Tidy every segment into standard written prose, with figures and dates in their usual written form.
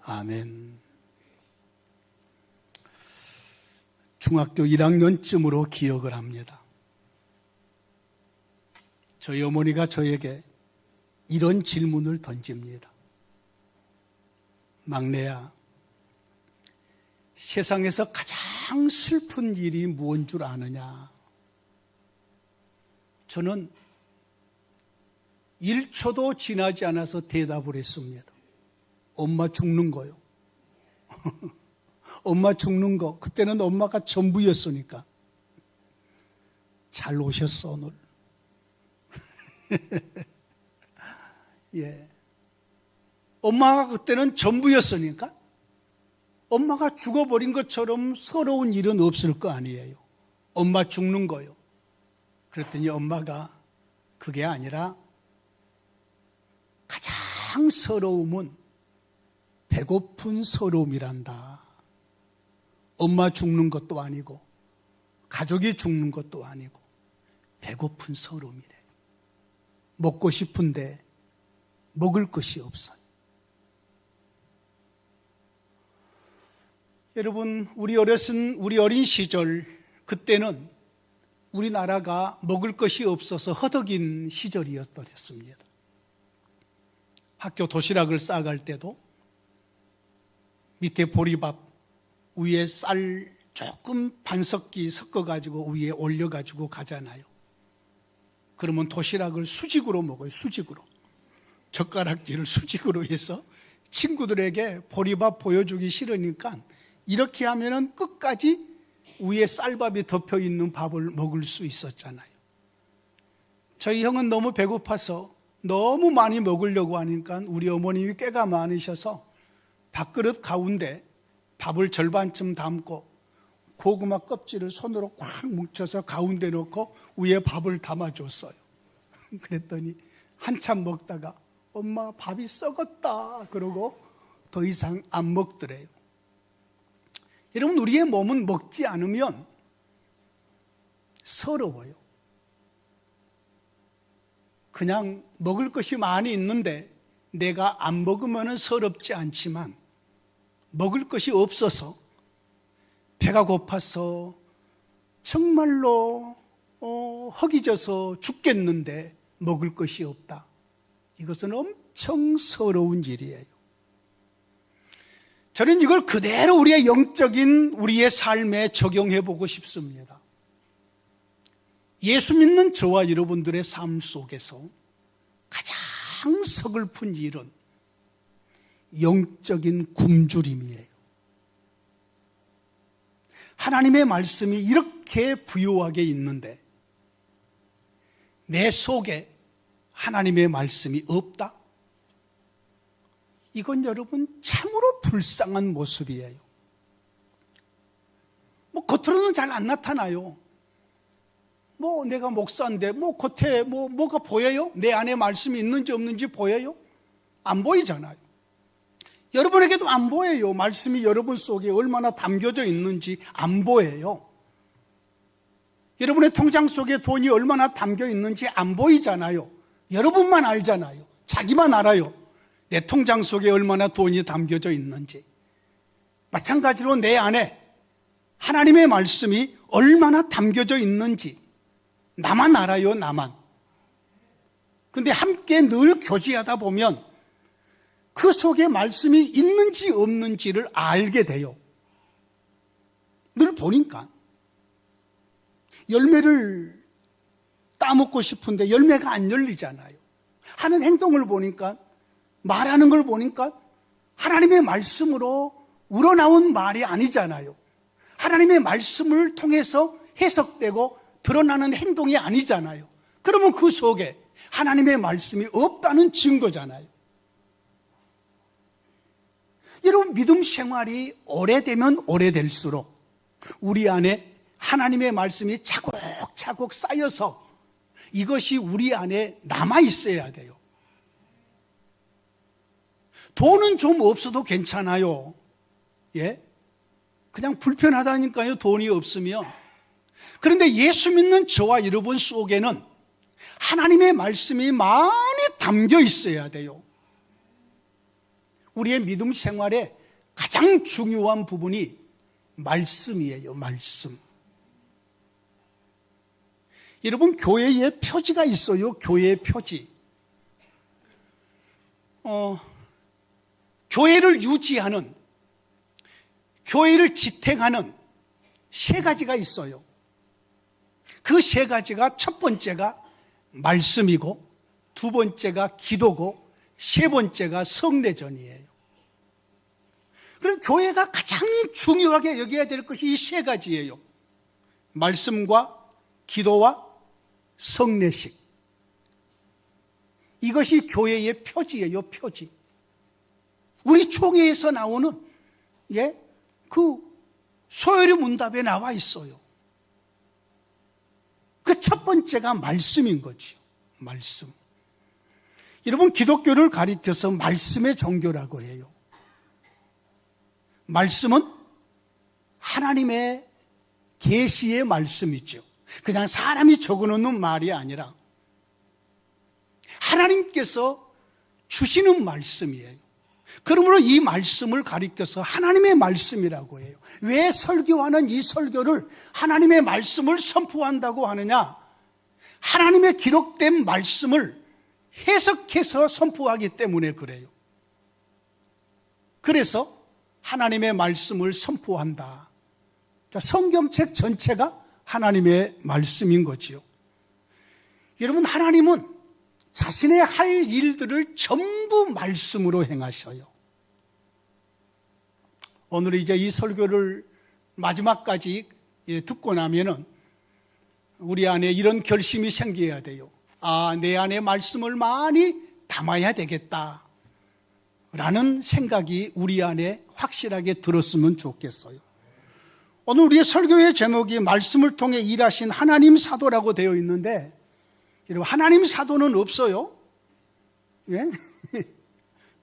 아멘. 중학교 1학년쯤으로 기억을 합니다. 저희 어머니가 저에게 이런 질문을 던집니다. 막내야, 세상에서 가장 슬픈 일이 무엇인 줄 아느냐? 저는 1초도 지나지 않아서 대답을 했습니다. 엄마 죽는 거요. 엄마 죽는 거. 그때는 엄마가 전부였으니까. 잘 오셨어, 오늘. 예. 엄마가 그때는 전부였으니까 엄마가 죽어버린 것처럼 서러운 일은 없을 거 아니에요. 엄마 죽는 거요. 그랬더니 엄마가 그게 아니라 가장 서러움은 배고픈 서러움이란다. 엄마 죽는 것도 아니고 가족이 죽는 것도 아니고 배고픈 서러움이래. 먹고 싶은데 먹을 것이 없어요. 여러분, 우리 어린 시절, 그때는 우리나라가 먹을 것이 없어서 허덕인 시절이었습니다. 학교 도시락을 싸갈 때도 밑에 보리밥, 위에 쌀 조금 반석기 섞어가지고 위에 올려가지고 가잖아요. 그러면 도시락을 수직으로 먹어요. 수직으로. 젓가락질을 수직으로 해서 친구들에게 보리밥 보여주기 싫으니까 이렇게 하면은 끝까지 위에 쌀밥이 덮여 있는 밥을 먹을 수 있었잖아요. 저희 형은 너무 배고파서 너무 많이 먹으려고 하니까 우리 어머님이 꾀가 많으셔서 밥그릇 가운데 밥을 절반쯤 담고 고구마 껍질을 손으로 꽉 뭉쳐서 가운데 넣고 위에 밥을 담아줬어요. 그랬더니 한참 먹다가 엄마 밥이 썩었다 그러고 더 이상 안 먹더래요. 여러분, 우리의 몸은 먹지 않으면 서러워요. 그냥 먹을 것이 많이 있는데 내가 안 먹으면 서럽지 않지만 먹을 것이 없어서 배가 고파서 정말로 허기져서 죽겠는데 먹을 것이 없다. 이것은 엄청 서러운 일이에요. 저는 이걸 그대로 우리의 영적인 우리의 삶에 적용해 보고 싶습니다. 예수 믿는 저와 여러분들의 삶 속에서 가장 서글픈 일은 영적인 굶주림이에요. 하나님의 말씀이 이렇게 부유하게 있는데 내 속에 하나님의 말씀이 없다? 이건 여러분 참으로 불쌍한 모습이에요. 겉으로는 잘 안 나타나요. 내가 목사인데 겉에 뭐가 보여요? 내 안에 말씀이 있는지 없는지 보여요? 안 보이잖아요. 여러분에게도 안 보여요. 말씀이 여러분 속에 얼마나 담겨져 있는지 안 보여요. 여러분의 통장 속에 돈이 얼마나 담겨 있는지 안 보이잖아요. 여러분만 알잖아요. 자기만 알아요. 내 통장 속에 얼마나 돈이 담겨져 있는지. 마찬가지로 내 안에 하나님의 말씀이 얼마나 담겨져 있는지 나만 알아요. 나만. 근데 함께 늘 교제하다 보면 그 속에 말씀이 있는지 없는지를 알게 돼요. 늘 보니까 열매를 따먹고 싶은데 열매가 안 열리잖아요. 하는 행동을 보니까, 말하는 걸 보니까 하나님의 말씀으로 우러나온 말이 아니잖아요. 하나님의 말씀을 통해서 해석되고 드러나는 행동이 아니잖아요. 그러면 그 속에 하나님의 말씀이 없다는 증거잖아요. 여러분, 믿음 생활이 오래되면 오래될수록 우리 안에 하나님의 말씀이 차곡차곡 쌓여서 이것이 우리 안에 남아 있어야 돼요. 돈은 좀 없어도 괜찮아요. 예? 그냥 불편하다니까요, 돈이 없으면. 그런데 예수 믿는 저와 여러분 속에는 하나님의 말씀이 많이 담겨 있어야 돼요. 우리의 믿음 생활에 가장 중요한 부분이 말씀이에요. 말씀. 여러분, 교회에 표지가 있어요. 교회의 표지. 교회를 유지하는, 교회를 지탱하는 세 가지가 있어요. 그 세 가지가 첫 번째가 말씀이고, 두 번째가 기도고, 세 번째가 성례전이에요. 그럼 교회가 가장 중요하게 여겨야 될 것이 이 세 가지예요. 말씀과 기도와 성례식. 이것이 교회의 표지예요. 표지. 우리 총회에서 나오는 그 소요리 문답에 나와 있어요. 그 첫 번째가 말씀인 거죠. 말씀. 여러분, 기독교를 가리켜서 말씀의 종교라고 해요. 말씀은 하나님의 계시의 말씀이죠. 그냥 사람이 적어놓는 말이 아니라 하나님께서 주시는 말씀이에요. 그러므로 이 말씀을 가리켜서 하나님의 말씀이라고 해요. 왜 설교하는 이 설교를 하나님의 말씀을 선포한다고 하느냐? 하나님의 기록된 말씀을 해석해서 선포하기 때문에 그래요. 그래서 하나님의 말씀을 선포한다. 자, 성경책 전체가 하나님의 말씀인 거지요. 여러분, 하나님은 자신의 할 일들을 전부 말씀으로 행하셔요. 오늘 이제 이 설교를 마지막까지 듣고 나면은 우리 안에 이런 결심이 생겨야 돼요. 아, 내 안에 말씀을 많이 담아야 되겠다 라는 생각이 우리 안에 확실하게 들었으면 좋겠어요. 오늘 우리의 설교의 제목이 말씀을 통해 일하신 하나님 사도라고 되어 있는데, 여러분, 하나님 사도는 없어요. 예?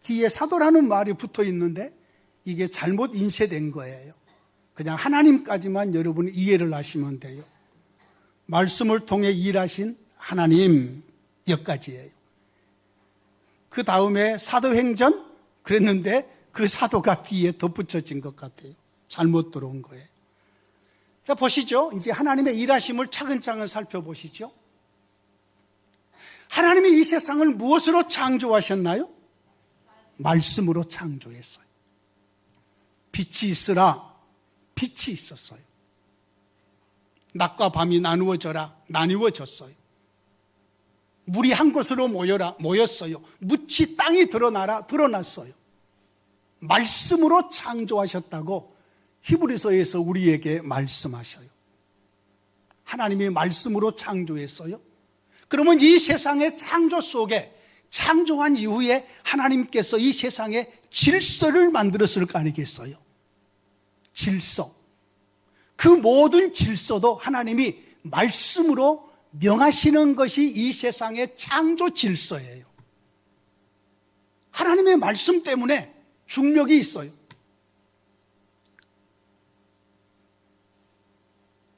뒤에 사도라는 말이 붙어 있는데 이게 잘못 인쇄된 거예요. 그냥 하나님까지만 여러분 이해를 하시면 돼요. 말씀을 통해 일하신 하나님, 여기까지예요. 그 다음에 사도행전 그랬는데 그 사도가 뒤에 덧붙여진 것 같아요. 잘못 들어온 거예요. 자, 보시죠. 이제 하나님의 일하심을 차근차근 살펴보시죠. 하나님이 이 세상을 무엇으로 창조하셨나요? 말씀으로 창조했어요. 빛이 있으라, 빛이 있었어요. 낮과 밤이 나누어져라, 나누어졌어요. 물이 한 곳으로 모여라, 모였어요. 묻이 땅이 드러나라, 드러났어요. 말씀으로 창조하셨다고 히브리서에서 우리에게 말씀하셔요. 하나님이 말씀으로 창조했어요. 그러면 이 세상의 창조 속에, 창조한 이후에 하나님께서 이 세상에 질서를 만들었을 거 아니겠어요? 질서. 그 모든 질서도 하나님이 말씀으로 명하시는 것이 이 세상의 창조 질서예요. 하나님의 말씀 때문에 중력이 있어요.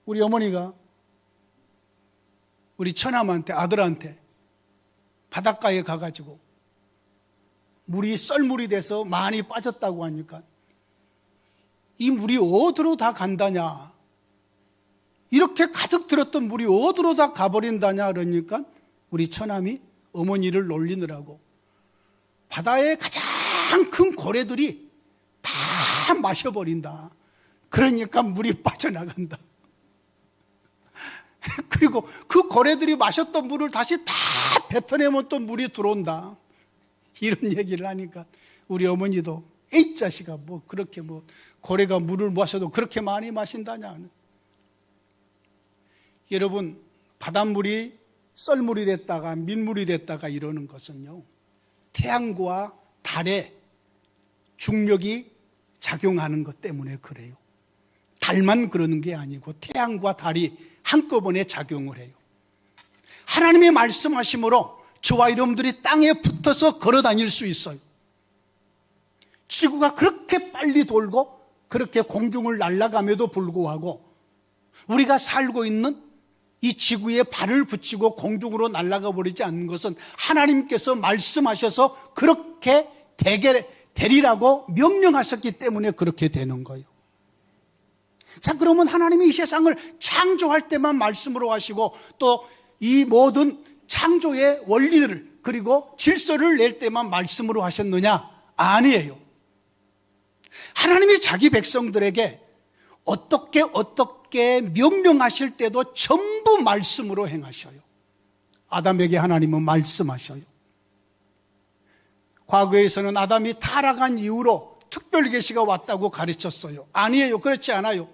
우리 어머니가 우리 처남한테, 아들한테 바닷가에 가가지고 물이 썰물이 돼서 많이 빠졌다고 하니까 이 물이 어디로 다 간다냐, 이렇게 가득 들었던 물이 어디로 다 가버린다냐 그러니까 우리 처남이 어머니를 놀리느라고 바다의 가장 큰 고래들이 다 마셔버린다. 그러니까 물이 빠져나간다. 그리고 그 고래들이 마셨던 물을 다시 다 뱉어내면 또 물이 들어온다. 이런 얘기를 하니까 우리 어머니도 에이 자식아, 뭐 그렇게 뭐 고래가 물을 마셔도 그렇게 많이 마신다냐. 여러분, 바닷물이 썰물이 됐다가 민물이 됐다가 이러는 것은요, 태양과 달의 중력이 작용하는 것 때문에 그래요. 달만 그러는 게 아니고 태양과 달이 한꺼번에 작용을 해요. 하나님의 말씀하심으로 저와 여러분들이 땅에 붙어서 걸어 다닐 수 있어요. 지구가 그렇게 빨리 돌고 그렇게 공중을 날아감에도 불구하고 우리가 살고 있는 이 지구에 발을 붙이고 공중으로 날아가 버리지 않는 것은 하나님께서 말씀하셔서 그렇게 되게 되리라고 명령하셨기 때문에 그렇게 되는 거예요. 자, 그러면 하나님이 이 세상을 창조할 때만 말씀으로 하시고 또 이 모든 창조의 원리를 그리고 질서를 낼 때만 말씀으로 하셨느냐? 아니에요. 하나님이 자기 백성들에게 어떻게 명령하실 때도 전부 말씀으로 행하셔요. 아담에게 하나님은 말씀하셔요. 과거에서는 아담이 타락한 이후로 특별 계시가 왔다고 가르쳤어요. 아니에요. 그렇지 않아요.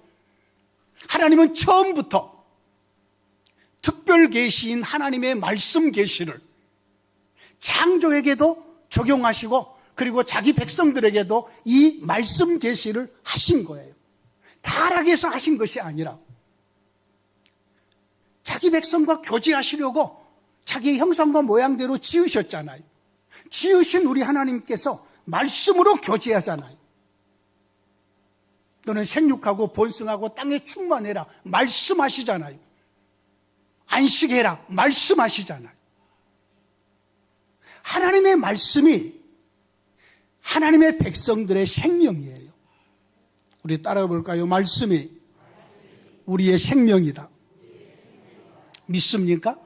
하나님은 처음부터 특별 계시인 하나님의 말씀 계시를 창조에게도 적용하시고 그리고 자기 백성들에게도 이 말씀 계시를 하신 거예요. 타락해서 하신 것이 아니라 자기 백성과 교제하시려고 자기 형상과 모양대로 지으셨잖아요. 지으신 우리 하나님께서 말씀으로 교제하잖아요. 너는 생육하고 번성하고 땅에 충만해라 말씀하시잖아요. 안식해라 말씀하시잖아요. 하나님의 말씀이 하나님의 백성들의 생명이에요. 우리 따라 볼까요? 말씀이 우리의 생명이다. 믿습니까?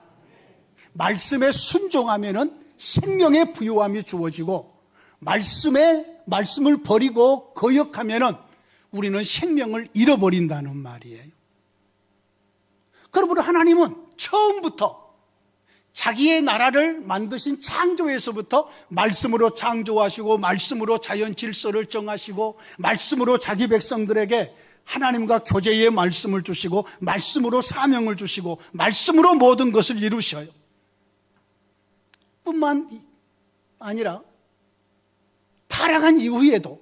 말씀에 순종하면은 생명의 부요함이 주어지고 말씀을 버리고 거역하면은 우리는 생명을 잃어버린다는 말이에요. 그러므로 하나님은 처음부터 자기의 나라를 만드신 창조에서부터 말씀으로 창조하시고 말씀으로 자연 질서를 정하시고 말씀으로 자기 백성들에게 하나님과 교제의 말씀을 주시고 말씀으로 사명을 주시고 말씀으로 모든 것을 이루셔요. 뿐만 아니라 타락한 이후에도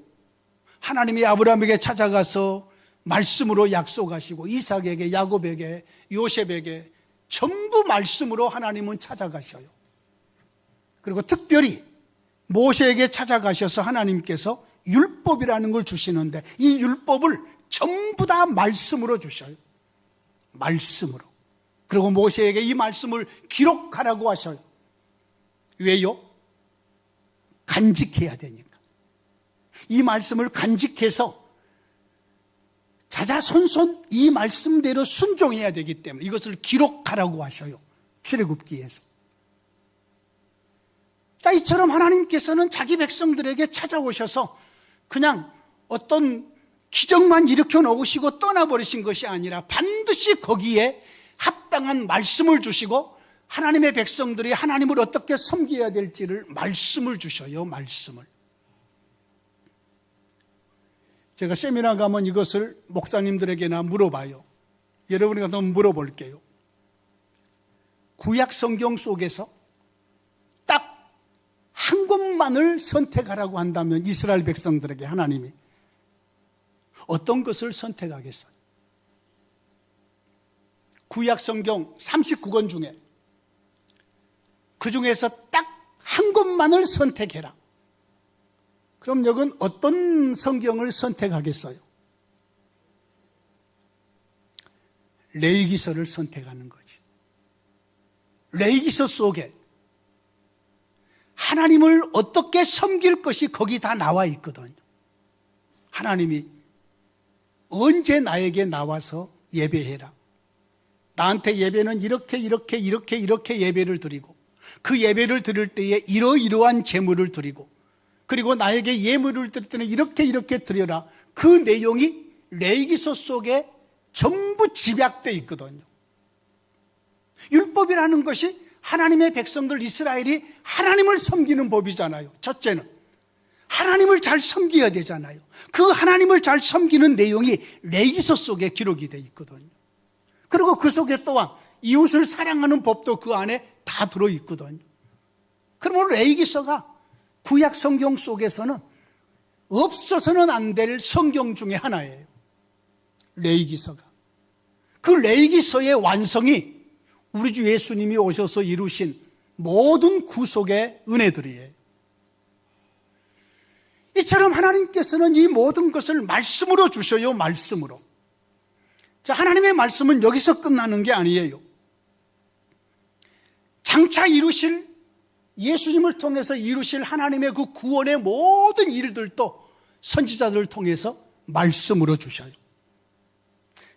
하나님이 아브라함에게 찾아가서 말씀으로 약속하시고 이삭에게 야곱에게 요셉에게 전부 말씀으로 하나님은 찾아가셔요. 그리고 특별히 모세에게 찾아가셔서 하나님께서 율법이라는 걸 주시는데 이 율법을 전부 다 말씀으로 주셔요. 말씀으로. 그리고 모세에게 이 말씀을 기록하라고 하셔요. 왜요? 간직해야 되니까. 이 말씀을 간직해서 자자손손 이 말씀대로 순종해야 되기 때문에 이것을 기록하라고 하셔요. 출애굽기에서. 자, 이처럼 하나님께서는 자기 백성들에게 찾아오셔서 그냥 어떤 기적만 일으켜 놓으시고 떠나버리신 것이 아니라 반드시 거기에 합당한 말씀을 주시고 하나님의 백성들이 하나님을 어떻게 섬겨야 될지를 말씀을 주셔요. 말씀을. 제가 세미나 가면 이것을 목사님들에게나 물어봐요. 여러분에게 한번 물어볼게요. 구약 성경 속에서 딱 한 곳만을 선택하라고 한다면 이스라엘 백성들에게 하나님이 어떤 것을 선택하겠어요? 구약 성경 39권 중에 그 중에서 딱 한 곳만을 선택해라. 그럼 여긴 어떤 성경을 선택하겠어요? 레위기서를 선택하는 거지. 레위기서 속에 하나님을 어떻게 섬길 것이 거기 다 나와 있거든요. 하나님이 언제 나에게 나와서 예배해라. 나한테 예배는 이렇게 예배를 드리고 그 예배를 드릴 때에 이러이러한 제물을 드리고 그리고 나에게 예물을 드릴 때는 이렇게 드려라. 그 내용이 레위기서 속에 전부 집약되어 있거든요. 율법이라는 것이 하나님의 백성들 이스라엘이 하나님을 섬기는 법이잖아요. 첫째는 하나님을 잘 섬겨야 되잖아요. 그 하나님을 잘 섬기는 내용이 레위기서 속에 기록이 되어 있거든요. 그리고 그 속에 또한 이웃을 사랑하는 법도 그 안에 다 들어있거든요. 그러면 레위기서가 구약 성경 속에서는 없어서는 안 될 성경 중에 하나예요. 레위기서가. 그 레위기서의 완성이 우리 주 예수님이 오셔서 이루신 모든 구속의 은혜들이에요. 이처럼 하나님께서는 이 모든 것을 말씀으로 주셔요. 말씀으로. 자, 하나님의 말씀은 여기서 끝나는 게 아니에요. 장차 이루실 예수님을 통해서 이루실 하나님의 그 구원의 모든 일들도 선지자들을 통해서 말씀으로 주셔요.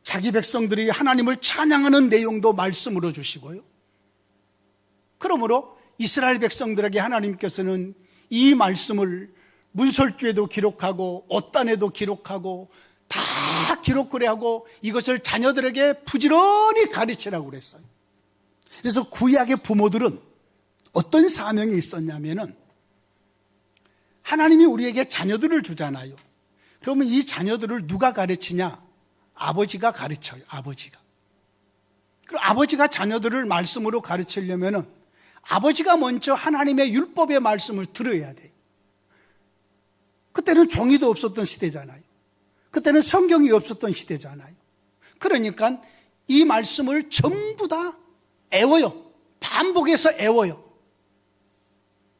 자기 백성들이 하나님을 찬양하는 내용도 말씀으로 주시고요. 그러므로 이스라엘 백성들에게 하나님께서는 이 말씀을 문설주에도 기록하고 옷단에도 기록하고 다 기록을 하고 이것을 자녀들에게 부지런히 가르치라고 그랬어요. 그래서 구약의 부모들은 어떤 사명이 있었냐면은 하나님이 우리에게 자녀들을 주잖아요. 그러면 이 자녀들을 누가 가르치냐? 아버지가 가르쳐요. 아버지가. 그리고 아버지가 자녀들을 말씀으로 가르치려면은 아버지가 먼저 하나님의 율법의 말씀을 들어야 돼요. 그때는 종이도 없었던 시대잖아요. 그때는 성경이 없었던 시대잖아요. 그러니까 이 말씀을 전부 다 애워요. 반복해서 애워요.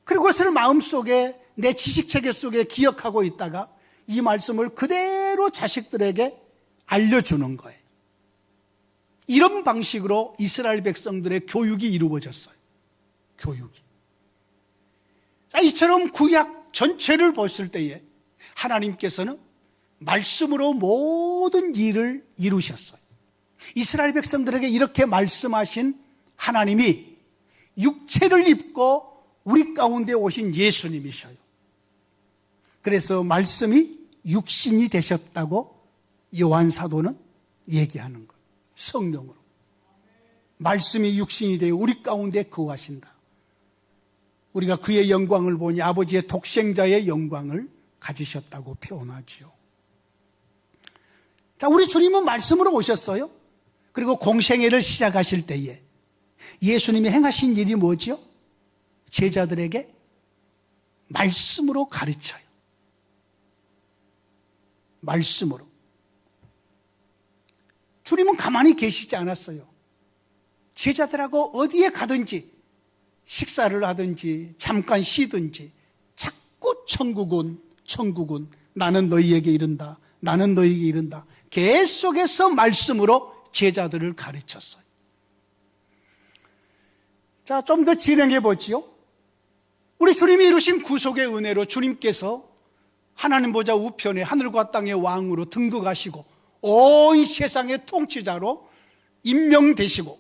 그리고 그것을 마음속에 내 지식체계 속에 기억하고 있다가 이 말씀을 그대로 자식들에게 알려주는 거예요. 이런 방식으로 이스라엘 백성들의 교육이 이루어졌어요. 교육이. 자, 이처럼 구약 전체를 보실 때에 하나님께서는 말씀으로 모든 일을 이루셨어요. 이스라엘 백성들에게 이렇게 말씀하신 하나님이 육체를 입고 우리 가운데 오신 예수님이셔요. 그래서 말씀이 육신이 되셨다고 요한 사도는 얘기하는 거예요. 성령으로. 말씀이 육신이 되어 우리 가운데 거하신다. 우리가 그의 영광을 보니 아버지의 독생자의 영광을 가지셨다고 표현하지요. 자, 우리 주님은 말씀으로 오셨어요. 그리고 공생애를 시작하실 때에 예수님이 행하신 일이 뭐지요? 제자들에게 말씀으로 가르쳐요. 말씀으로. 주님은 가만히 계시지 않았어요. 제자들하고 어디에 가든지 식사를 하든지 잠깐 쉬든지 자꾸 천국은 나는 너희에게 이른다. 나는 너희에게 이른다. 계속해서 말씀으로 제자들을 가르쳤어요. 자, 좀 더 진행해 보지요. 우리 주님이 이루신 구속의 은혜로 주님께서 하나님 보좌 우편에 하늘과 땅의 왕으로 등극하시고 온 세상의 통치자로 임명되시고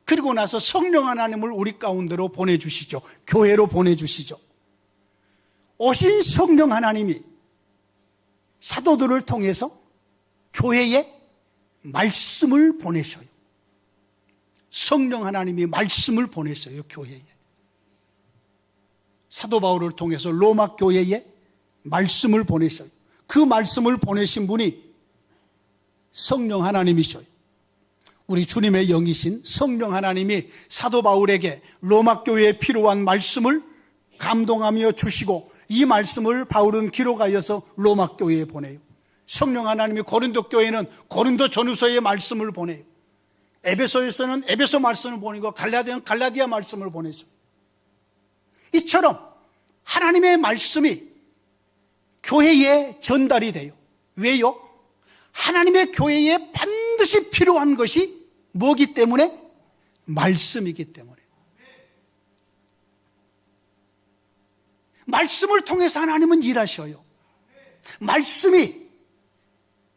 그리고 나서 성령 하나님을 우리 가운데로 보내주시죠. 교회로 보내주시죠. 오신 성령 하나님이 사도들을 통해서 교회에 말씀을 보내셔요. 성령 하나님이 말씀을 보냈어요. 교회에. 사도 바울을 통해서 로마 교회에 말씀을 보냈어요. 그 말씀을 보내신 분이 성령 하나님이셔요. 우리 주님의 영이신 성령 하나님이 사도 바울에게 로마 교회에 필요한 말씀을 감동하며 주시고 이 말씀을 바울은 기록하여서 로마 교회에 보내요. 성령 하나님이 고린도 교회는 고린도 전후서의 말씀을 보내요. 에베소에서는 에베소 말씀을 보내고 갈라디아는 갈라디아 말씀을 보내서 이처럼 하나님의 말씀이 교회에 전달이 돼요. 왜요? 하나님의 교회에 반드시 필요한 것이 뭐기 때문에? 말씀이기 때문에. 말씀을 통해서 하나님은 일하셔요. 말씀이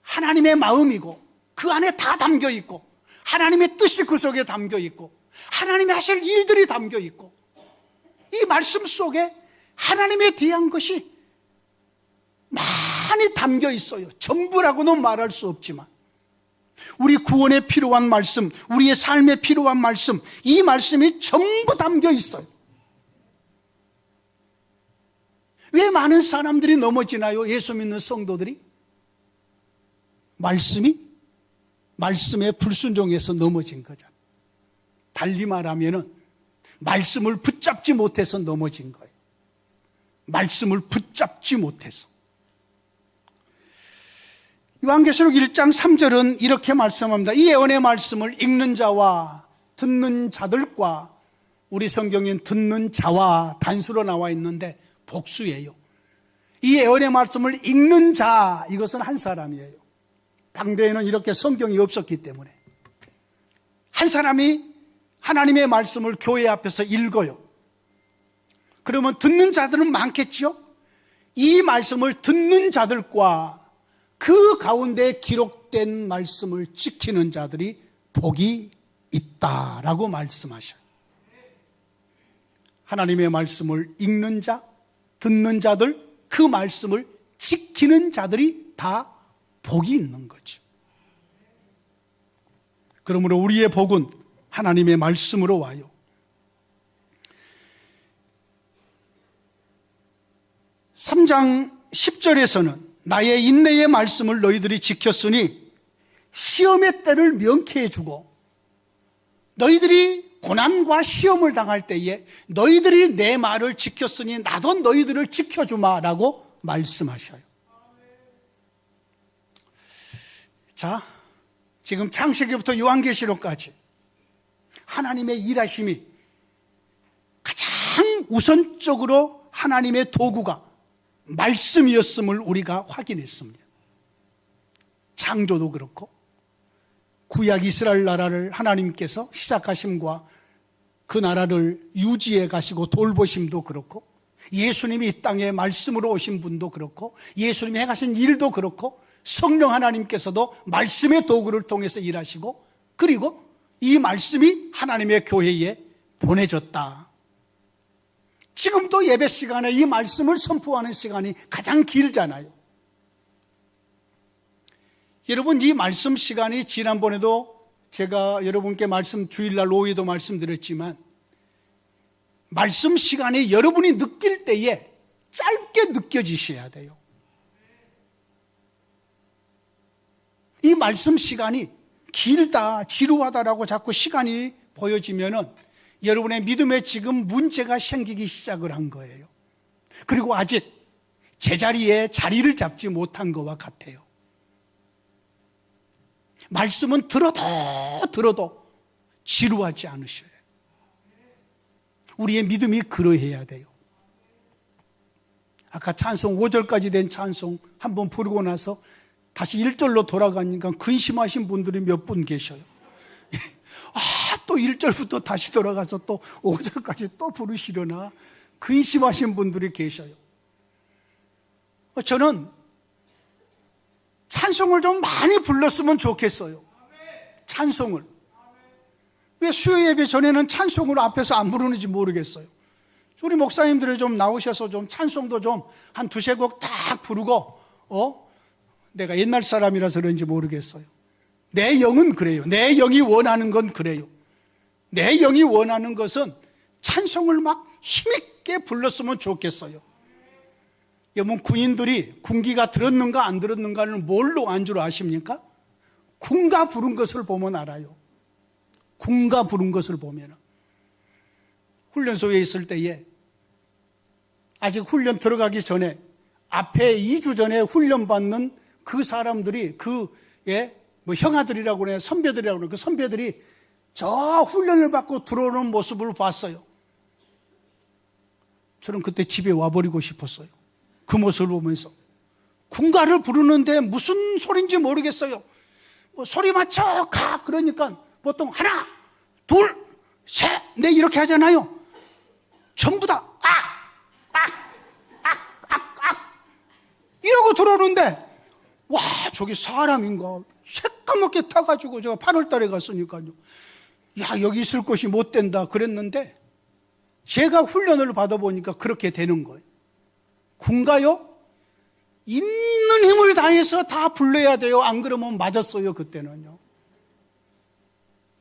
하나님의 마음이고 그 안에 다 담겨 있고 하나님의 뜻이 그 속에 담겨 있고 하나님이 하실 일들이 담겨 있고 이 말씀 속에 하나님에 대한 것이 많이 담겨 있어요. 전부라고는 말할 수 없지만 우리 구원에 필요한 말씀, 우리의 삶에 필요한 말씀, 이 말씀이 전부 담겨 있어요. 왜 많은 사람들이 넘어지나요? 예수 믿는 성도들이? 말씀의 불순종에서 넘어진 거잖아요. 달리 말하면은 말씀을 붙잡지 못해서 넘어진 거예요. 말씀을 붙잡지 못해서. 요한계시록 1장 3절은 이렇게 말씀합니다. 이 예언의 말씀을 읽는 자와 듣는 자들과, 우리 성경엔 듣는 자와 단수로 나와 있는데 복수예요. 이 예언의 말씀을 읽는 자, 이것은 한 사람이에요. 당대에는 이렇게 성경이 없었기 때문에 한 사람이 하나님의 말씀을 교회 앞에서 읽어요. 그러면 듣는 자들은 많겠죠? 이 말씀을 듣는 자들과 그 가운데 기록된 말씀을 지키는 자들이 복이 있다라고 말씀하셔요. 하나님의 말씀을 읽는 자, 듣는 자들, 그 말씀을 지키는 자들이 다 복이 있는 거죠. 그러므로 우리의 복은 하나님의 말씀으로 와요. (3장 10절에서는) 나의 인내의 말씀을 너희들이 지켰으니 시험의 때를 명쾌해 주고, 너희들이 고난과 시험을 당할 때에 너희들이 내 말을 지켰으니 나도 너희들을 지켜주마라고 말씀하셔요. 자, 지금 창세기부터 요한계시록까지 하나님의 일하심이 가장 우선적으로 하나님의 도구가 말씀이었음을 우리가 확인했습니다. 창조도 그렇고 구약 이스라엘 나라를 하나님께서 시작하심과 그 나라를 유지해 가시고 돌보심도 그렇고, 예수님이 이 땅에 말씀으로 오신 분도 그렇고, 예수님이 행하신 일도 그렇고, 성령 하나님께서도 말씀의 도구를 통해서 일하시고, 그리고 이 말씀이 하나님의 교회에 보내졌다. 지금도 예배 시간에 이 말씀을 선포하는 시간이 가장 길잖아요. 여러분, 이 말씀 시간이 지난번에도 제가 여러분께 주일날 오후에도 말씀드렸지만, 말씀 시간이 여러분이 느낄 때에 짧게 느껴지셔야 돼요. 이 말씀 시간이 길다, 지루하다라고 자꾸 시간이 보여지면은 여러분의 믿음에 지금 문제가 생기기 시작을 한 거예요. 그리고 아직 제자리에 자리를 잡지 못한 것과 같아요. 말씀은 들어도 지루하지 않으셔야 해요. 우리의 믿음이 그러해야 돼요. 아까 찬송 5절까지 된 찬송 한번 부르고 나서 다시 1절로 돌아가니까 근심하신 분들이 몇 분 계셔요. 또 1절부터 다시 돌아가서 또 5절까지 또 부르시려나 근심하신 분들이 계셔요. 저는 찬송을 좀 많이 불렀으면 좋겠어요. 찬송을. 왜 수요 예배 전에는 찬송을 앞에서 안 부르는지 모르겠어요. 우리 목사님들이 좀 나오셔서 좀 찬송도 좀 한 두세 곡 딱 부르고, 내가 옛날 사람이라서 그런지 모르겠어요. 내 영은 그래요. 내 영이 원하는 건 그래요. 내 영이 원하는 것은 찬송을 막 힘있게 불렀으면 좋겠어요. 여러분, 군인들이 군기가 들었는가 안 들었는가를 뭘로 안주로 아십니까? 군가 부른 것을 보면 알아요. 군가 부른 것을 보면. 훈련소에 있을 때에 아직 훈련 들어가기 전에 앞에 2주 전에 훈련받는 그 사람들이 형아들이라고 그래요. 선배들이라고 그래요. 그 선배들이 저 훈련을 받고 들어오는 모습을 봤어요. 저는 그때 집에 와버리고 싶었어요. 그 모습을 보면서. 군가를 부르는데 무슨 소리인지 모르겠어요. 소리 맞춰 가 그러니까 보통 하나 둘 셋 넷 이렇게 하잖아요. 전부 다 이러고 들어오는데, 와, 저게 사람인가 새까맣게 타가지고 제가 8월달에 갔으니까요, 야, 여기 있을 곳이 못 된다 그랬는데, 제가 훈련을 받아보니까 그렇게 되는 거예요. 군가요? 있는 힘을 다해서 다 불러야 돼요. 안 그러면 맞았어요. 그때는요.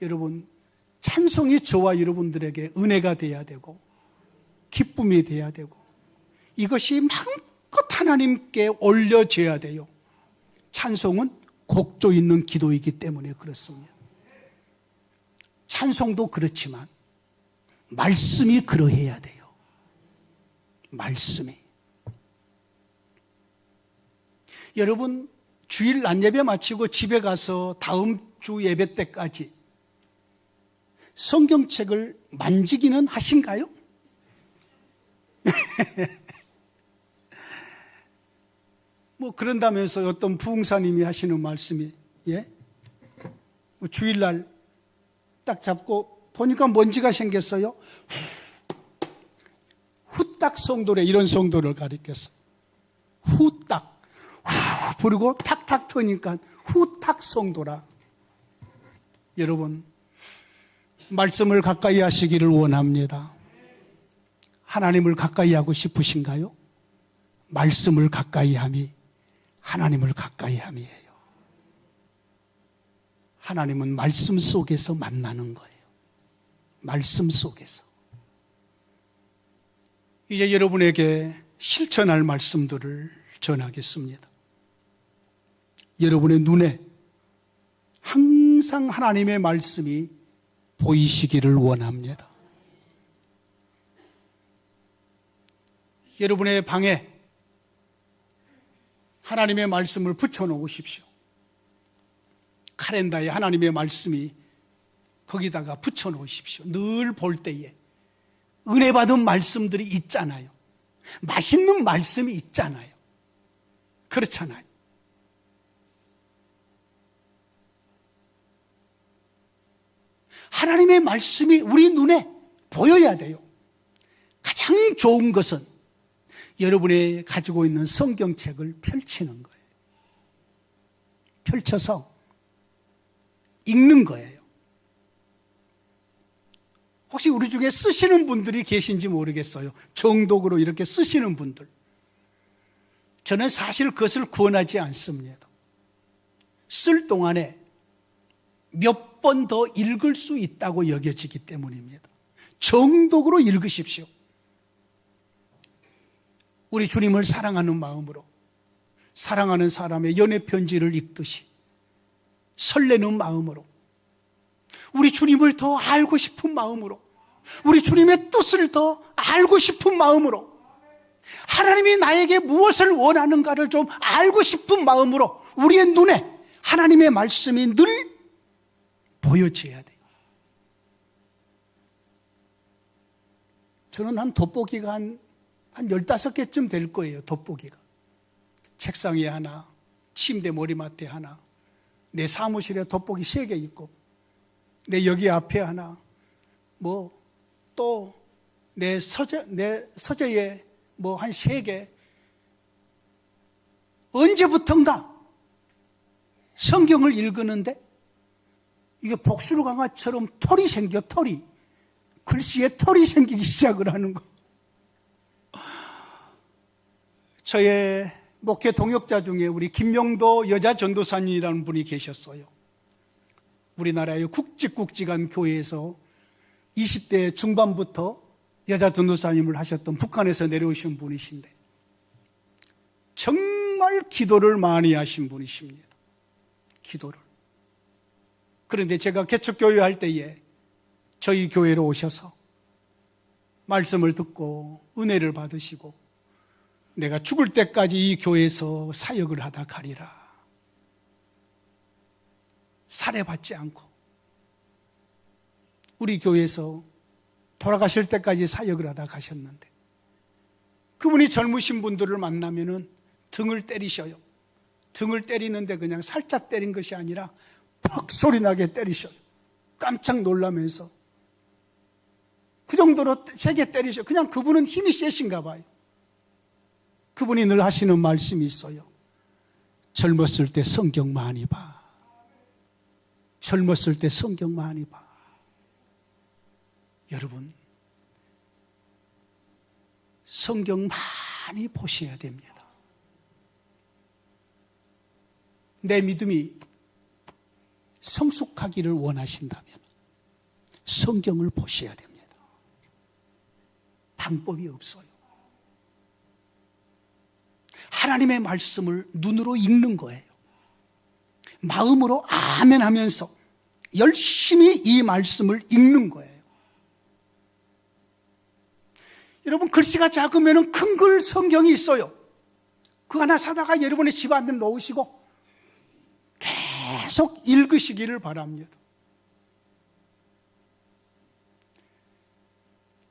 여러분, 찬송이 저와 여러분들에게 은혜가 돼야 되고 기쁨이 돼야 되고, 이것이 마음껏 하나님께 올려져야 돼요. 찬송은 곡조 있는 기도이기 때문에 그렇습니다. 찬송도 그렇지만 말씀이 그러해야 돼요. 말씀이. 여러분, 주일 낮예배 마치고 집에 가서 다음 주 예배 때까지 성경책을 만지기는 하신가요? 그런다면서 어떤 부흥사님이 하시는 말씀이, 주일날 딱 잡고 보니까 먼지가 생겼어요. 후딱 후딱 성도래, 이런 성도를 가리켰어. 후딱. 후 부르고 탁탁 터니까 후딱 성도라. 여러분, 말씀을 가까이 하시기를 원합니다. 하나님을 가까이 하고 싶으신가요? 말씀을 가까이 함이 하나님을 가까이 함이에요. 하나님은 말씀 속에서 만나는 거예요. 말씀 속에서. 이제 여러분에게 실천할 말씀들을 전하겠습니다. 여러분의 눈에 항상 하나님의 말씀이 보이시기를 원합니다. 여러분의 방에 하나님의 말씀을 붙여놓으십시오. 카렌다에 하나님의 말씀이 거기다가 붙여놓으십시오. 늘 볼 때에 은혜 받은 말씀들이 있잖아요. 맛있는 말씀이 있잖아요. 그렇잖아요. 하나님의 말씀이 우리 눈에 보여야 돼요. 가장 좋은 것은 여러분이 가지고 있는 성경책을 펼치는 거예요. 펼쳐서 읽는 거예요. 혹시 우리 중에 쓰시는 분들이 계신지 모르겠어요. 정독으로 이렇게 쓰시는 분들. 저는 사실 그것을 권하지 않습니다. 쓸 동안에 몇 번 더 읽을 수 있다고 여겨지기 때문입니다. 정독으로 읽으십시오. 우리 주님을 사랑하는 마음으로, 사랑하는 사람의 연애 편지를 읽듯이 설레는 마음으로, 우리 주님을 더 알고 싶은 마음으로, 우리 주님의 뜻을 더 알고 싶은 마음으로, 하나님이 나에게 무엇을 원하는가를 좀 알고 싶은 마음으로 우리의 눈에 하나님의 말씀이 늘 보여져야 돼요. 저는 한 돋보기가 한 15개쯤 될 거예요. 돋보기가. 책상 위에 하나, 침대 머리맡에 하나, 내 사무실에 돋보기 3개 있고, 내 여기 앞에 하나, 또 내 서재에 한 3개. 언제부턴가 성경을 읽었는데 이게 복수로 강아처럼 털이 생겨, 털이. 글씨에 털이 생기기 시작을 하는 거. 저의 목회 동역자 중에 우리 김명도 여자 전도사님이라는 분이 계셨어요. 우리나라의 굵직굵직한 교회에서 20대 중반부터 여자 전도사님을 하셨던 북한에서 내려오신 분이신데 정말 기도를 많이 하신 분이십니다. 기도를. 그런데 제가 개척교회 할 때에 저희 교회로 오셔서 말씀을 듣고 은혜를 받으시고 내가 죽을 때까지 이 교회에서 사역을 하다 가리라. 살해받지 않고 우리 교회에서 돌아가실 때까지 사역을 하다 가셨는데 그분이 젊으신 분들을 만나면은 등을 때리셔요. 등을 때리는데 그냥 살짝 때린 것이 아니라 퍽 소리 나게 때리셔요. 깜짝 놀라면서 그 정도로 세게 때리셔요. 그냥 그분은 힘이 세신가 봐요. 그분이 늘 하시는 말씀이 있어요. 젊었을 때 성경 많이 봐. 젊었을 때 성경 많이 봐. 여러분, 성경 많이 보셔야 됩니다. 내 믿음이 성숙하기를 원하신다면 성경을 보셔야 됩니다. 방법이 없어요. 하나님의 말씀을 눈으로 읽는 거예요. 마음으로 아멘 하면서 열심히 이 말씀을 읽는 거예요. 여러분, 글씨가 작으면 큰 글 성경이 있어요. 그거 하나 사다가 여러분의 집 앞에 놓으시고 계속 읽으시기를 바랍니다.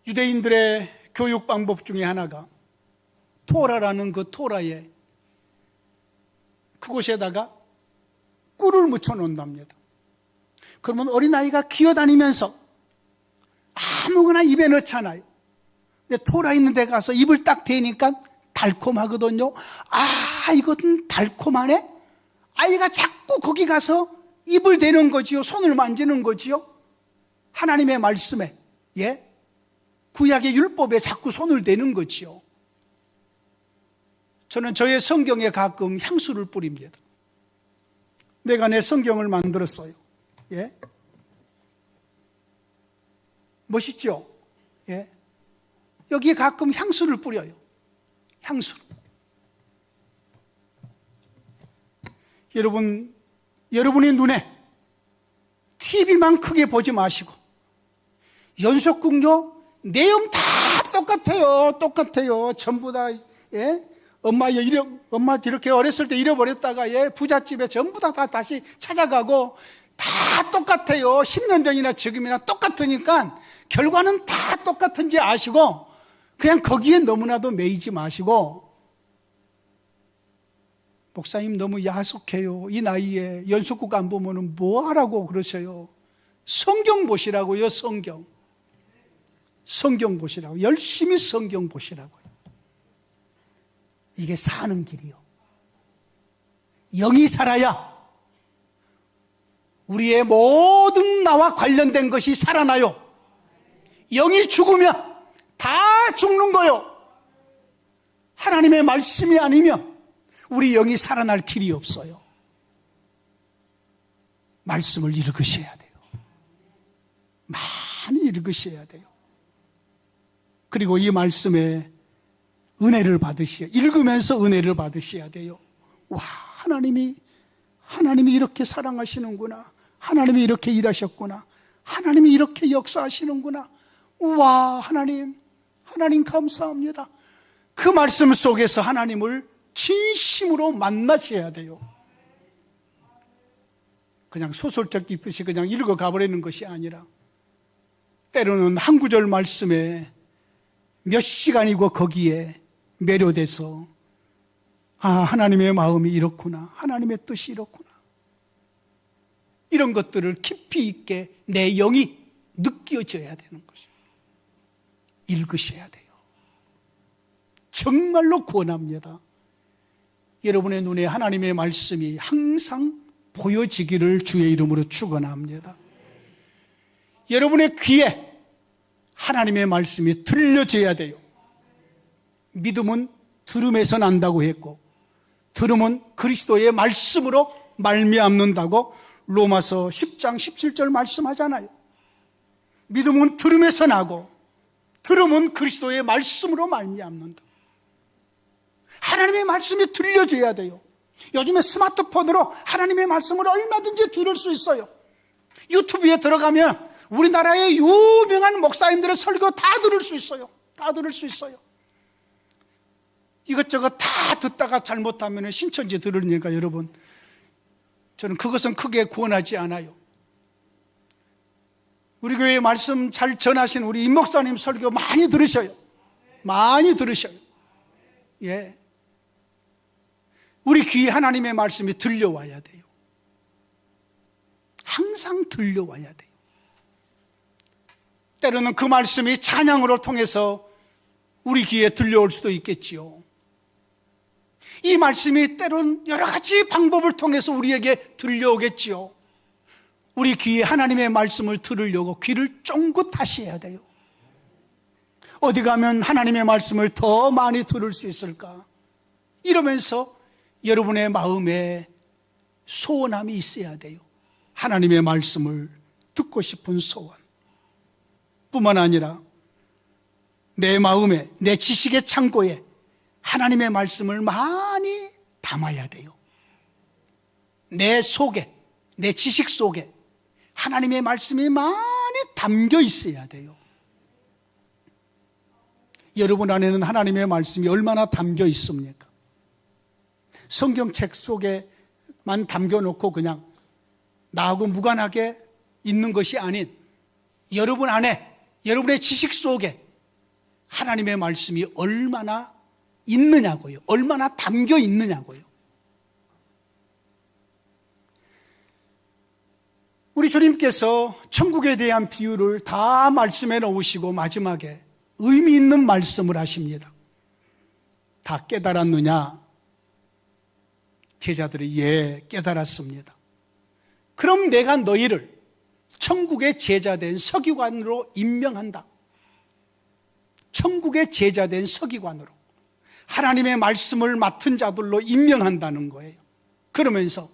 유대인들의 교육 방법 중에 하나가 토라라는 그 토라에 그곳에다가 꿀을 묻혀 놓는답니다. 그러면 어린아이가 기어다니면서 아무거나 입에 넣잖아요. 토라 있는 데 가서 입을 딱 대니까 달콤하거든요. 아, 이것은 달콤하네? 아이가 자꾸 거기 가서 입을 대는 거지요. 손을 만지는 거지요. 하나님의 말씀에, 예? 구약의 율법에 자꾸 손을 대는 거지요. 저는 저의 성경에 가끔 향수를 뿌립니다. 내가 내 성경을 만들었어요. 예? 멋있죠? 예? 여기에 가끔 향수를 뿌려요. 향수. 여러분의 눈에 TV만 크게 보지 마시고, 연속극요, 내용 다 똑같아요. 전부 다, 예? 엄마 이렇게 어렸을 때 잃어버렸다가, 예? 부잣집에 전부 다 다시 찾아가고, 다 똑같아요. 10년 전이나 지금이나 똑같으니까, 결과는 다 똑같은지 아시고, 그냥 거기에 너무나도 매이지 마시고, 목사님 너무 야속해요. 이 나이에 연속극 안 보면 뭐 하라고 그러세요? 성경 보시라고요, 성경. 성경 보시라고. 열심히 성경 보시라고요. 이게 사는 길이요. 영이 살아야 우리의 모든 나와 관련된 것이 살아나요. 영이 죽으면 다 죽는 거요. 하나님의 말씀이 아니면 우리 영이 살아날 길이 없어요. 말씀을 읽으셔야 돼요. 많이 읽으셔야 돼요. 그리고 이 말씀에 은혜를 받으셔야, 읽으면서 은혜를 받으셔야 돼요. 와, 하나님이 이렇게 사랑하시는구나. 하나님이 이렇게 일하셨구나. 하나님이 이렇게 역사하시는구나. 와, 하나님 감사합니다. 그 말씀 속에서 하나님을 진심으로 만나셔야 돼요. 그냥 소설적 읽듯이 그냥 읽어가 버리는 것이 아니라, 때로는 한 구절 말씀에 몇 시간이고 거기에 매료돼서, 아, 하나님의 마음이 이렇구나, 하나님의 뜻이 이렇구나, 이런 것들을 깊이 있게 내 영이 느껴져야 되는 것이에요. 읽으셔야 돼요. 정말로 권합니다. 여러분의 눈에 하나님의 말씀이 항상 보여지기를 주의 이름으로 축원합니다. 여러분의 귀에 하나님의 말씀이 들려져야 돼요. 믿음은 들음에서 난다고 했고, 들음은 그리스도의 말씀으로 말미암는다고 로마서 10장 17절 말씀하잖아요. 믿음은 들음에서 나고, 들음은 그리스도의 말씀으로 말미암는다. 하나님의 말씀이 들려져야 돼요. 요즘에 스마트폰으로 하나님의 말씀을 얼마든지 들을 수 있어요. 유튜브에 들어가면 우리나라의 유명한 목사님들의 설교 다 들을 수 있어요. 다 들을 수 있어요. 이것저것 다 듣다가 잘못하면 신천지 들으니까 여러분, 저는 그것은 크게 권하지 않아요. 우리 교회 말씀 잘 전하신 우리 임 목사님 설교 많이 들으셔요. 많이 들으셔요. 예. 우리 귀에 하나님의 말씀이 들려와야 돼요. 항상 들려와야 돼요. 때로는 그 말씀이 찬양으로 통해서 우리 귀에 들려올 수도 있겠지요. 이 말씀이 때로는 여러 가지 방법을 통해서 우리에게 들려오겠지요. 우리 귀에 하나님의 말씀을 들으려고 귀를 쫑긋 하셔야 돼요. 어디 가면 하나님의 말씀을 더 많이 들을 수 있을까? 이러면서 여러분의 마음에 소원함이 있어야 돼요. 하나님의 말씀을 듣고 싶은 소원. 뿐만 아니라 내 마음에, 내 지식의 창고에 하나님의 말씀을 많이 담아야 돼요. 내 속에, 내 지식 속에 하나님의 말씀이 많이 담겨 있어야 돼요. 여러분 안에는 하나님의 말씀이 얼마나 담겨 있습니까? 성경책 속에만 담겨놓고 그냥 나하고 무관하게 있는 것이 아닌, 여러분 안에, 여러분의 지식 속에 하나님의 말씀이 얼마나 있느냐고요. 얼마나 담겨 있느냐고요. 우리 주님께서 천국에 대한 비유를 다 말씀해 놓으시고 마지막에 의미 있는 말씀을 하십니다. 다 깨달았느냐? 제자들이 예, 깨달았습니다. 그럼 내가 너희를 천국의 제자된 서기관으로 임명한다. 천국의 제자된 서기관으로 하나님의 말씀을 맡은 자들로 임명한다는 거예요. 그러면서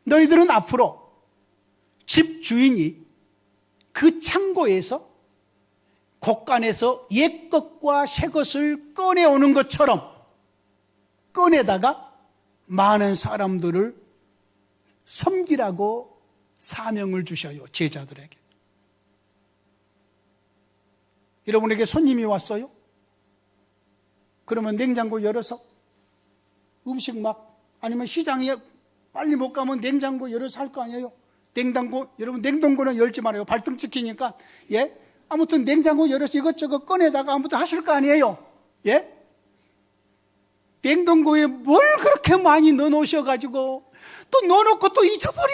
너희들은 앞으로 집 주인이 그 창고에서 곳간에서 옛 것과 새 것을 꺼내오는 것처럼 꺼내다가 많은 사람들을 섬기라고 사명을 주셔요. 제자들에게. 여러분에게 손님이 왔어요? 그러면 냉장고 열어서 음식 막, 아니면 시장에 빨리 못 가면 냉장고 열어서 할 거 아니에요? 여러분 냉동고는 열지 말아요. 발등 찍히니까. 예? 아무튼 냉장고 열어서 이것저것 꺼내다가 아무튼 하실 거 아니에요? 예? 냉동고에 뭘 그렇게 많이 넣어놓으셔가지고 또 넣어놓고 또 잊어버려?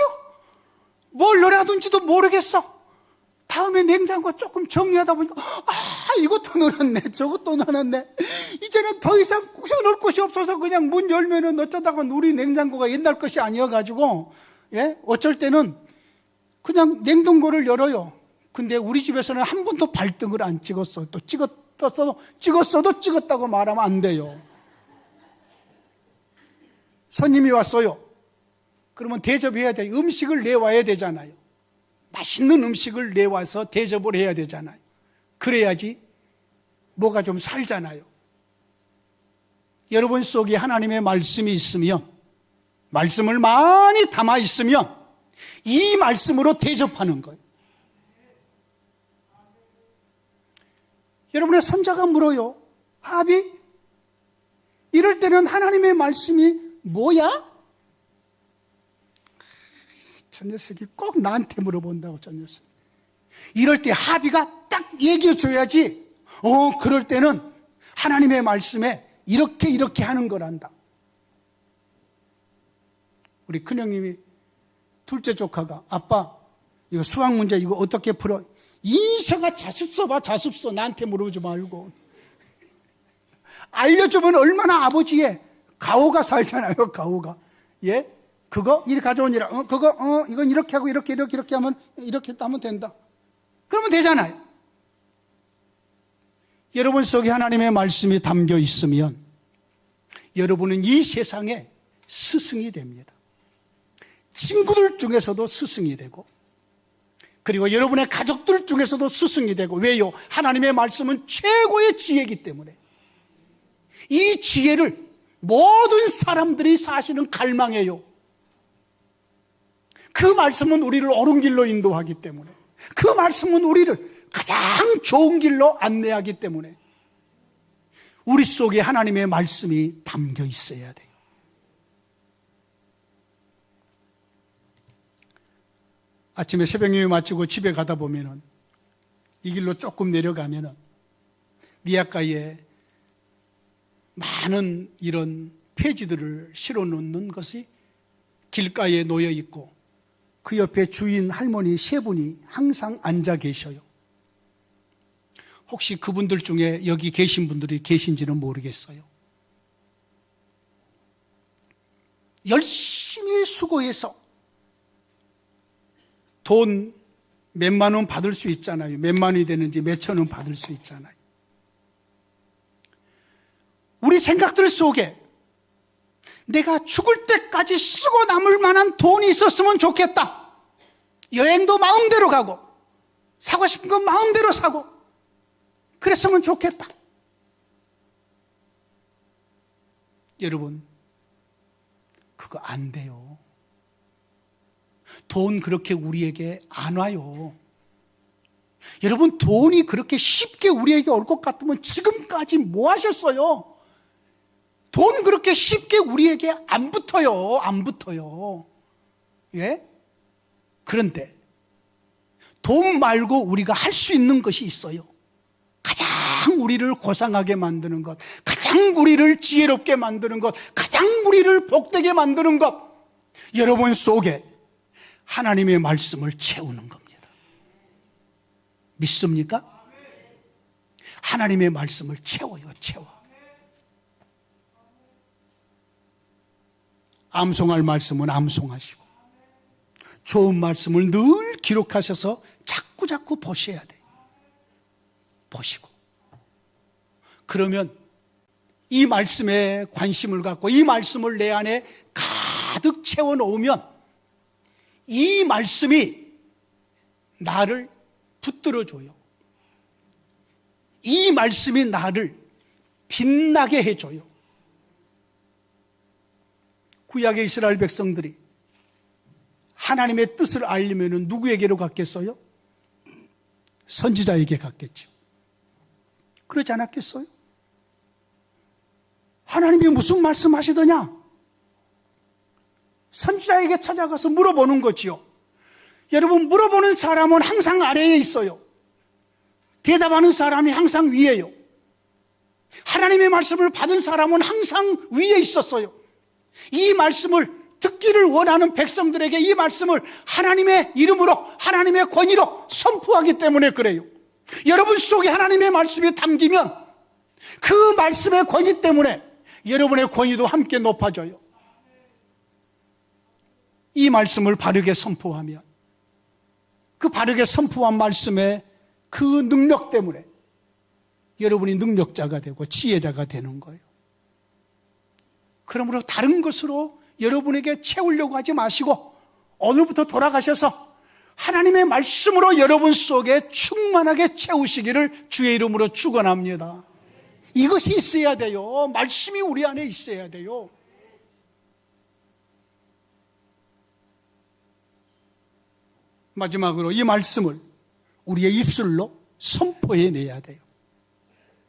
뭘 넣어놔둔지도 모르겠어. 다음에 냉장고 조금 정리하다 보니까 이것도 넣어놨네, 저것도 넣어놨네. 이제는 더 이상 구겨놓을 곳이 없어서 그냥 문 열면은 어쩌다가 우리 냉장고가 옛날 것이 아니어가지고, 예? 어쩔 때는 그냥 냉동고를 열어요. 근데 우리 집에서는 한 번도 발등을 안 찍었어. 또 찍었어도 찍었다고 말하면 안 돼요. 손님이 왔어요. 그러면 대접해야 돼요. 음식을 내와야 되잖아요. 맛있는 음식을 내와서 대접을 해야 되잖아요. 그래야지 뭐가 좀 살잖아요. 여러분 속에 하나님의 말씀이 있으면, 말씀을 많이 담아 있으면 이 말씀으로 대접하는 거예요. 여러분의 손자가 물어요. 아비, 이럴 때는 하나님의 말씀이 뭐야? 저 녀석이 꼭 나한테 물어본다고, 저 녀석. 이럴 때 하비가 딱 얘기해 줘야지. 그럴 때는 하나님의 말씀에 이렇게 하는 거란다. 우리 큰형님이 둘째 조카가, 아빠 이거 수학 문제 이거 어떻게 풀어? 인쇄가 자습서 봐, 자습서. 나한테 물어보지 말고. 알려주면 얼마나 아버지의 가오가 살잖아요, 가오가. 예? 그거 이리 가져오니라. 이건 이렇게 하고 이렇게 하면 이렇게 하면 된다. 그러면 되잖아요. 여러분 속에 하나님의 말씀이 담겨 있으면 여러분은 이 세상에 스승이 됩니다. 친구들 중에서도 스승이 되고, 그리고 여러분의 가족들 중에서도 스승이 되고. 왜요? 하나님의 말씀은 최고의 지혜이기 때문에. 이 지혜를 모든 사람들이 사실은 갈망해요. 그 말씀은 우리를 옳은 길로 인도하기 때문에, 그 말씀은 우리를 가장 좋은 길로 안내하기 때문에 우리 속에 하나님의 말씀이 담겨 있어야 돼요. 아침에 새벽 예배 마치고 집에 가다 보면은 이 길로 조금 내려가면은 리아카에 많은 이런 폐지들을 실어 놓는 것이 길가에 놓여 있고, 그 옆에 주인 할머니 세 분이 항상 앉아 계셔요. 혹시 그분들 중에 여기 계신 분들이 계신지는 모르겠어요. 열심히 수고해서 돈 몇만 원 받을 수 있잖아요. 몇만 원이 되는지 몇천 원 받을 수 있잖아요. 우리 생각들 속에 내가 죽을 때까지 쓰고 남을 만한 돈이 있었으면 좋겠다. 여행도 마음대로 가고, 사고 싶은 건 마음대로 사고, 그랬으면 좋겠다. 여러분, 그거 안 돼요. 돈 그렇게 우리에게 안 와요. 여러분, 돈이 그렇게 쉽게 우리에게 올 것 같으면 지금까지 뭐 하셨어요? 돈 그렇게 쉽게 우리에게 안 붙어요. 안 붙어요. 예? 그런데 돈 말고 우리가 할 수 있는 것이 있어요. 가장 우리를 고상하게 만드는 것, 가장 우리를 지혜롭게 만드는 것, 가장 우리를 복되게 만드는 것, 여러분 속에 하나님의 말씀을 채우는 겁니다. 믿습니까? 하나님의 말씀을 채워요. 채워. 암송할 말씀은 암송하시고, 좋은 말씀을 늘 기록하셔서 자꾸 보셔야 돼요. 보시고. 그러면 이 말씀에 관심을 갖고 이 말씀을 내 안에 가득 채워놓으면 이 말씀이 나를 붙들어줘요. 이 말씀이 나를 빛나게 해줘요. 구약의 이스라엘 백성들이 하나님의 뜻을 알려면 누구에게로 갔겠어요? 선지자에게 갔겠죠. 그러지 않았겠어요? 하나님이 무슨 말씀하시더냐? 선지자에게 찾아가서 물어보는 거지요. 여러분, 물어보는 사람은 항상 아래에 있어요. 대답하는 사람이 항상 위에요. 하나님의 말씀을 받은 사람은 항상 위에 있었어요. 이 말씀을 듣기를 원하는 백성들에게 이 말씀을 하나님의 이름으로, 하나님의 권위로 선포하기 때문에 그래요. 여러분 속에 하나님의 말씀이 담기면 그 말씀의 권위 때문에 여러분의 권위도 함께 높아져요. 이 말씀을 바르게 선포하면 그 바르게 선포한 말씀의 그 능력 때문에 여러분이 능력자가 되고 지혜자가 되는 거예요. 그러므로 다른 것으로 여러분에게 채우려고 하지 마시고 오늘부터 돌아가셔서 하나님의 말씀으로 여러분 속에 충만하게 채우시기를 주의 이름으로 축원합니다. 이것이 있어야 돼요. 말씀이 우리 안에 있어야 돼요. 마지막으로 이 말씀을 우리의 입술로 선포해내야 돼요.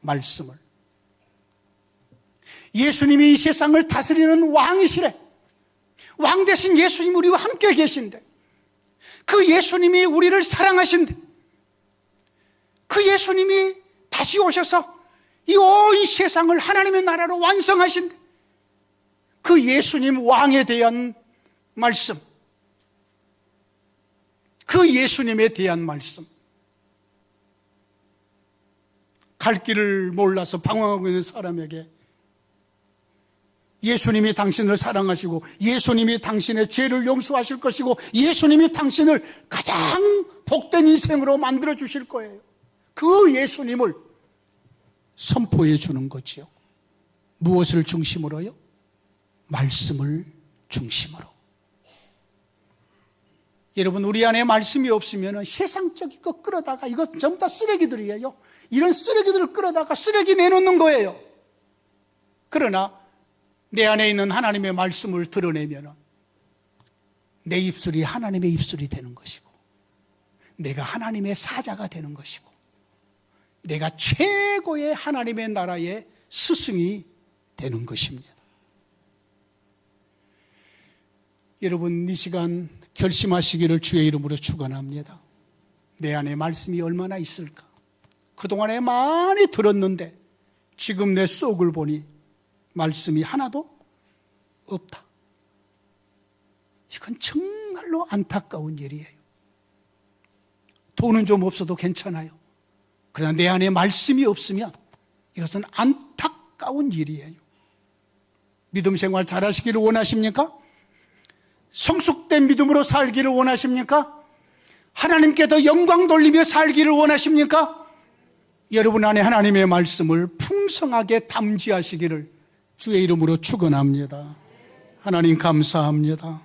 말씀을. 예수님이 이 세상을 다스리는 왕이시래. 왕 대신 예수님 우리와 함께 계신데, 그 예수님이 우리를 사랑하신데, 그 예수님이 다시 오셔서 이 온 세상을 하나님의 나라로 완성하신데, 그 예수님 왕에 대한 말씀, 그 예수님에 대한 말씀, 갈 길을 몰라서 방황하고 있는 사람에게 예수님이 당신을 사랑하시고 예수님이 당신의 죄를 용서하실 것이고 예수님이 당신을 가장 복된 인생으로 만들어 주실 거예요. 그 예수님을 선포해 주는 거지요. 무엇을 중심으로요? 말씀을 중심으로. 여러분, 우리 안에 말씀이 없으면 세상적인 거 끌어다가 이거 전부 다 쓰레기들이에요. 이런 쓰레기들을 끌어다가 쓰레기 내놓는 거예요. 그러나 내 안에 있는 하나님의 말씀을 드러내면 내 입술이 하나님의 입술이 되는 것이고, 내가 하나님의 사자가 되는 것이고, 내가 최고의 하나님의 나라의 스승이 되는 것입니다. 여러분, 이 시간 결심하시기를 주의 이름으로 축원합니다. 내 안에 말씀이 얼마나 있을까? 그동안에 많이 들었는데 지금 내 속을 보니 말씀이 하나도 없다. 이건 정말로 안타까운 일이에요. 돈은 좀 없어도 괜찮아요. 그러나 내 안에 말씀이 없으면 이것은 안타까운 일이에요. 믿음 생활 잘하시기를 원하십니까? 성숙된 믿음으로 살기를 원하십니까? 하나님께 더 영광 돌리며 살기를 원하십니까? 여러분 안에 하나님의 말씀을 풍성하게 담지하시기를 주의 이름으로 축원합니다. 하나님 감사합니다.